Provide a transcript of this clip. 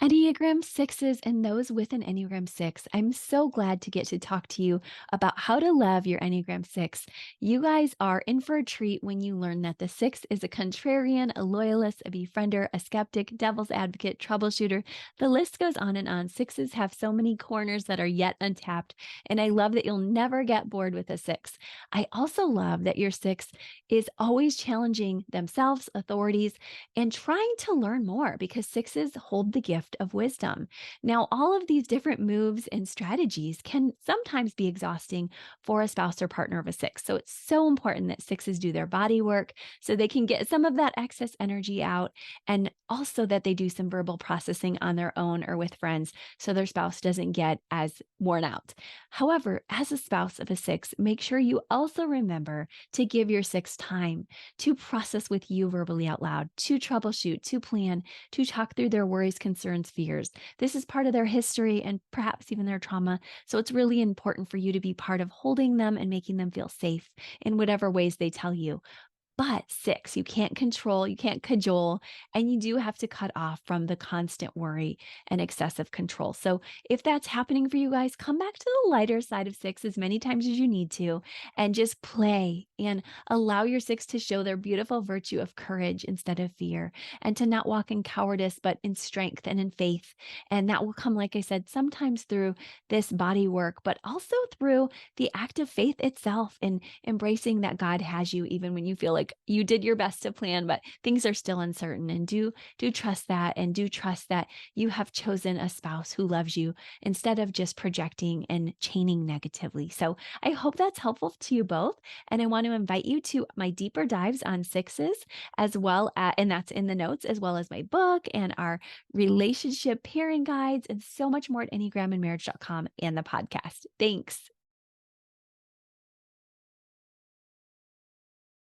Enneagram sixes and those with an Enneagram six. I'm so glad to get to talk to you about how to love your Enneagram six. You guys are in for a treat when you learn that the six is a contrarian, a loyalist, a befriender, a skeptic, devil's advocate, troubleshooter. The list goes on and on. Sixes have so many corners that are yet untapped. And I love that you'll never get bored with a six. I also love that your six is always challenging themselves, authorities, and trying to learn more because sixes hold the gift of wisdom. Now, all of these different moves and strategies can sometimes be exhausting for a spouse or partner of a six. So it's so important that sixes do their body work so they can get some of that excess energy out, and also that they do some verbal processing on their own or with friends so their spouse doesn't get as worn out. However, as a spouse of a six, make sure you also remember to give your six time to process with you verbally out loud, to troubleshoot, to plan, to talk through their worries, concerns, fears. This is part of their history and perhaps even their trauma. So it's really important for you to be part of holding them and making them feel safe in whatever ways they tell you. But six, you can't control, you can't cajole, and you do have to cut off from the constant worry and excessive control. So if that's happening for you guys, come back to the lighter side of six as many times as you need to and just play and allow your six to show their beautiful virtue of courage instead of fear, and to not walk in cowardice, but in strength and in faith. And that will come, like I said, sometimes through this body work, but also through the act of faith itself and embracing that God has you even when you feel like you did your best to plan, but things are still uncertain. And do trust that, and do trust that you have chosen a spouse who loves you instead of just projecting and chaining negatively. So I hope that's helpful to you both. And I want to invite you to my deeper dives on sixes as well, and that's in the notes, as well as my book and our relationship pairing guides and so much more at enneagramandmarriage.com and the podcast. Thanks.